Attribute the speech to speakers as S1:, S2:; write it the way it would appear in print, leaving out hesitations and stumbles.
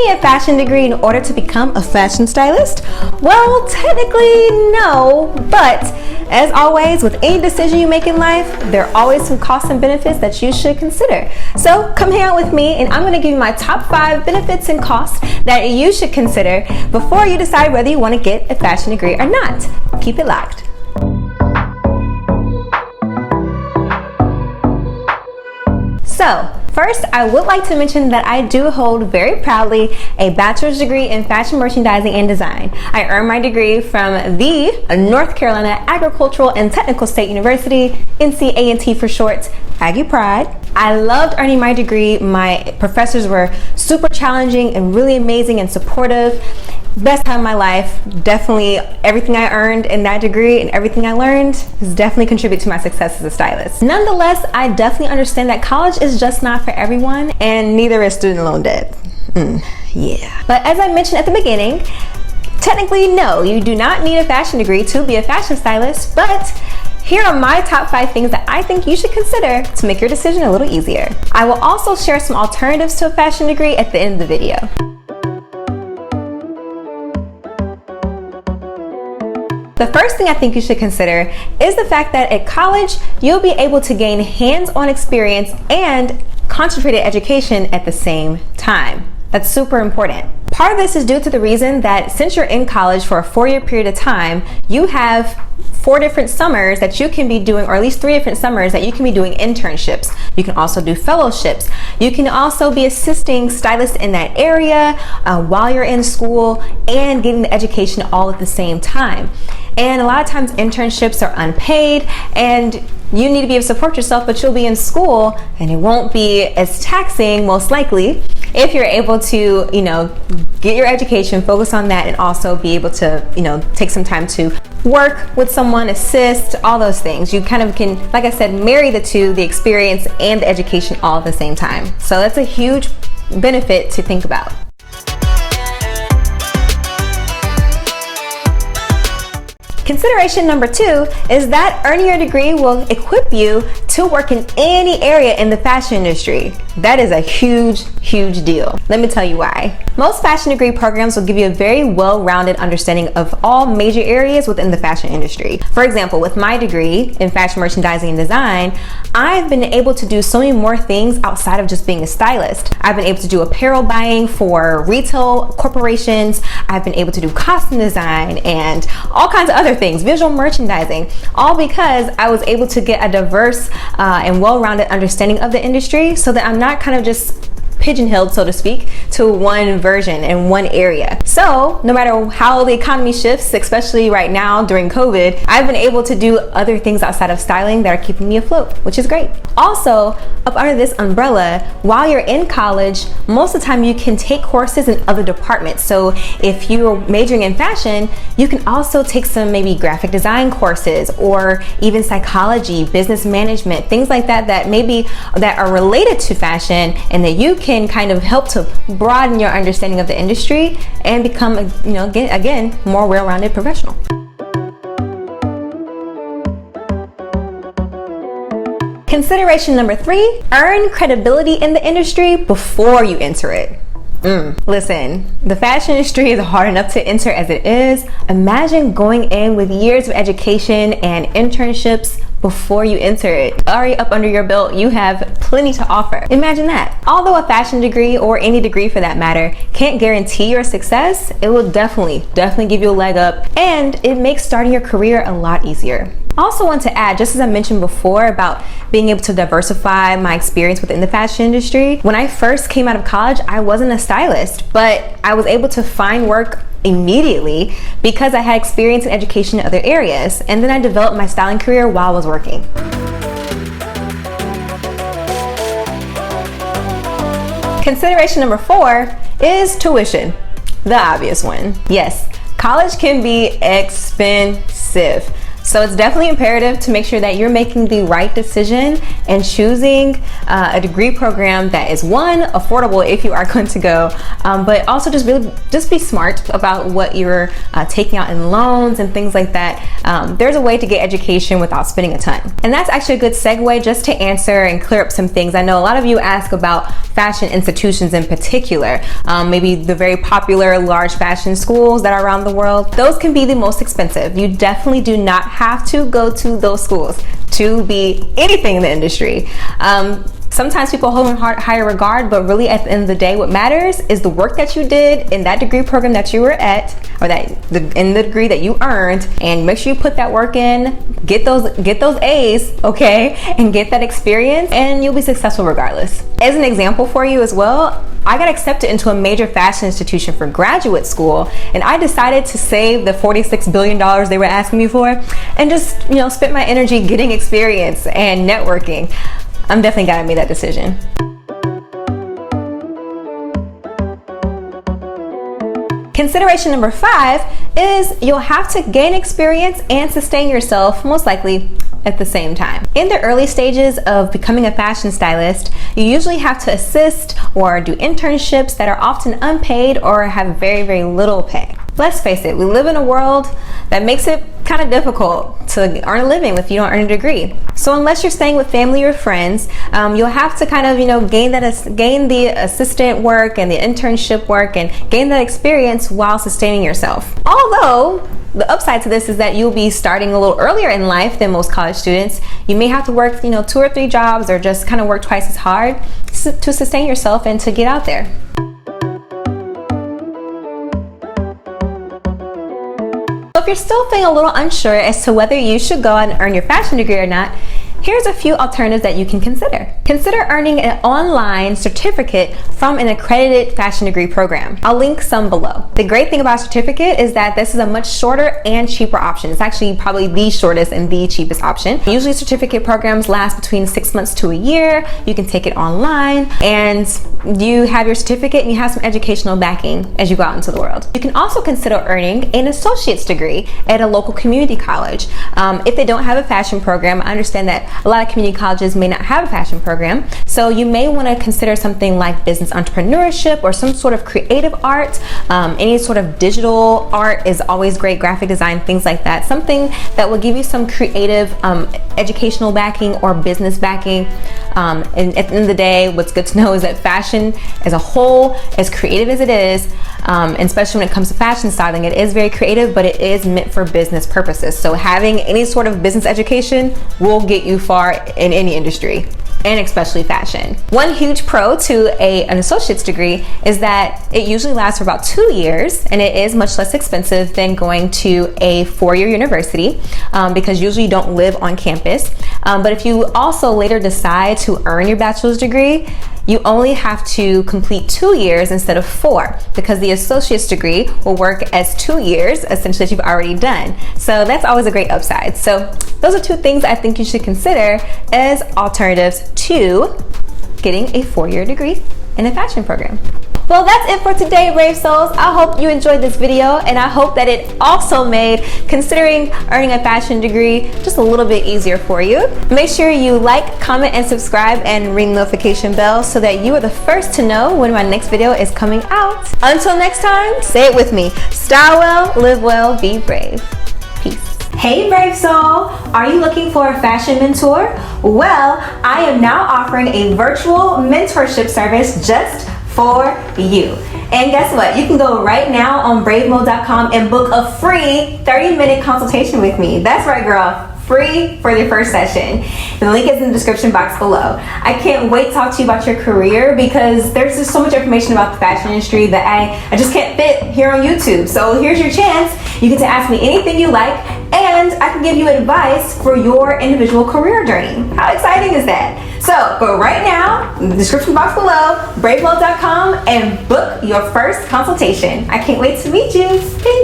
S1: need a fashion degree in order to become a fashion stylist? Well, technically no, but as always, with any decision you make in life, there are always some costs and benefits that you should consider. So come hang out with me and I'm gonna give you my top 5 benefits and costs that you should consider before you decide whether you wanna get a fashion degree or not. Keep it locked. So, first, I would like to mention that I do hold very proudly a bachelor's degree in fashion merchandising and design. I earned my degree from the North Carolina Agricultural and Technical State University, NCA&T for short, Aggie Pride. I loved earning my degree. My professors were super challenging and really amazing and supportive. Best time of my life. Definitely everything I earned in that degree and everything I learned has definitely contributed to my success as a stylist. Nonetheless, I definitely understand that college is just not for everyone, and neither is student loan debt. Yeah. But as I mentioned at the beginning, technically no, you do not need a fashion degree to be a fashion stylist, but here are my top 5 things that I think you should consider to make your decision a little easier. I will also share some alternatives to a fashion degree at the end of the video. The first thing I think you should consider is the fact that at college, you'll be able to gain hands-on experience and concentrated education at the same time. That's super important. Part of this is due to the reason that since you're in college for a 4-year period of time, you have 4 different summers that you can be doing, or at least 3 different summers that you can be doing internships. You can also do fellowships. You can also be assisting stylists in that area while you're in school and getting the education all at the same time. And a lot of times internships are unpaid and you need to be able to support yourself, but you'll be in school and it won't be as taxing, most likely, if you're able to, get your education, focus on that, and also be able to, take some time to work with someone, assist, all those things. You kind of can, like I said, marry the two, the experience and the education all at the same time. So that's a huge benefit to think about. Consideration number 2 is that earning your degree will equip you to work in any area in the fashion industry. That is a huge, huge deal. Let me tell you why. Most fashion degree programs will give you a very well-rounded understanding of all major areas within the fashion industry. For example, with my degree in fashion merchandising and design, I've been able to do so many more things outside of just being a stylist. I've been able to do apparel buying for retail corporations. I've been able to do costume design and all kinds of other things, visual merchandising, all because I was able to get a diverse and well-rounded understanding of the industry so that I'm not kind of just pigeonholed, so to speak, to one version in one area. So no matter how the economy shifts, especially right now during COVID, I've been able to do other things outside of styling that are keeping me afloat, which is great. Also, up under this umbrella, while you're in college, most of the time you can take courses in other departments. So if you're majoring in fashion, you can also take some maybe graphic design courses or even psychology, business management, things like that that are related to fashion and that you can kind of help to broaden your understanding of the industry and become, again, more well-rounded professional. Consideration number 3, earn credibility in the industry before you enter it. Listen, the fashion industry is hard enough to enter as it is. Imagine going in with years of education and internships before you enter it. Already up under your belt, you have plenty to offer. Imagine that. Although a fashion degree, or any degree for that matter, can't guarantee your success, it will definitely give you a leg up, and it makes starting your career a lot easier. I also want to add, just as I mentioned before about being able to diversify my experience within the fashion industry, when I first came out of college, I wasn't a stylist, but I was able to find work immediately because I had experience and education in other areas, and then I developed my styling career while I was working. Consideration number 4 is tuition, the obvious one. Yes, college can be expensive. So it's definitely imperative to make sure that you're making the right decision and choosing a degree program that is, one, affordable if you are going to go, but also just be smart about what you're taking out in loans and things like that. There's a way to get education without spending a ton. And that's actually a good segue just to answer and clear up some things. I know a lot of you ask about fashion institutions in particular, maybe the very popular large fashion schools that are around the world. Those can be the most expensive. You definitely do not have to go to those schools to be anything in the industry. Sometimes people hold in higher regard, but really at the end of the day, what matters is the work that you did in that degree program that you were at, or in the degree that you earned, and make sure you put that work in, get those A's, okay, and get that experience, and you'll be successful regardless. As an example for you as well, I got accepted into a major fashion institution for graduate school, and I decided to save the $46 billion they were asking me for and just, spend my energy getting experience and networking. I'm definitely glad I made that decision. Consideration number 5 is you'll have to gain experience and sustain yourself, most likely at the same time. In the early stages of becoming a fashion stylist, you usually have to assist or do internships that are often unpaid or have very, very little pay. Let's face it, we live in a world that makes it kind of difficult to earn a living if you don't earn a degree. So unless you're staying with family or friends, you'll have to kind of, gain the assistant work and the internship work and gain that experience while sustaining yourself. Although the upside to this is that you'll be starting a little earlier in life than most college students. You may have to work, 2 or 3 jobs or just kind of work twice as hard to sustain yourself and to get out there. If you're still feeling a little unsure as to whether you should go and earn your fashion degree or not, here's a few alternatives that you can consider. Consider earning an online certificate from an accredited fashion degree program. I'll link some below. The great thing about a certificate is that this is a much shorter and cheaper option. It's actually probably the shortest and the cheapest option. Usually certificate programs last between 6 months to a year. You can take it online and you have your certificate and you have some educational backing as you go out into the world. You can also consider earning an associate's degree at a local community college. If they don't have a fashion program, I understand that a lot of community colleges may not have a fashion program, so you may want to consider something like business entrepreneurship or some sort of creative art. Any sort of digital art is always great, graphic design, things like that. Something that will give you some creative educational backing or business backing. And at the end of the day, what's good to know is that fashion as a whole, as creative as it is, and especially when it comes to fashion styling, it is very creative, but it is meant for business purposes. So having any sort of business education will get you far in any industry, and especially fashion. One huge pro to an associate's degree is that it usually lasts for about 2 years, and it is much less expensive than going to a 4-year university because usually you don't live on campus. But if you also later decide to earn your bachelor's degree, you only have to complete 2 years instead of 4 because the associate's degree will work as 2 years essentially that you've already done. So that's always a great upside. So those are 2 things I think you should consider as alternatives to getting a 4-year degree in a fashion program. Well, that's it for today, Brave Souls. I hope you enjoyed this video, and I hope that it also made considering earning a fashion degree just a little bit easier for you. Make sure you like, comment, and subscribe, and ring the notification bell so that you are the first to know when my next video is coming out. Until next time, say it with me. Style well, live well, be brave. Peace. Hey Brave Soul, are you looking for a fashion mentor? Well, I am now offering a virtual mentorship service just for you. And guess what? You can go right now on bravemode.com and book a free 30-minute consultation with me. That's right, girl. Free for your first session. The link is in the description box below. I can't wait to talk to you about your career because there's just so much information about the fashion industry that I just can't fit here on YouTube. So here's your chance. You get to ask me anything you like, and I can give you advice for your individual career journey. How exciting is that? So go right now in the description box below, bravemode.com, and book your first consultation. I can't wait to meet you. Peace.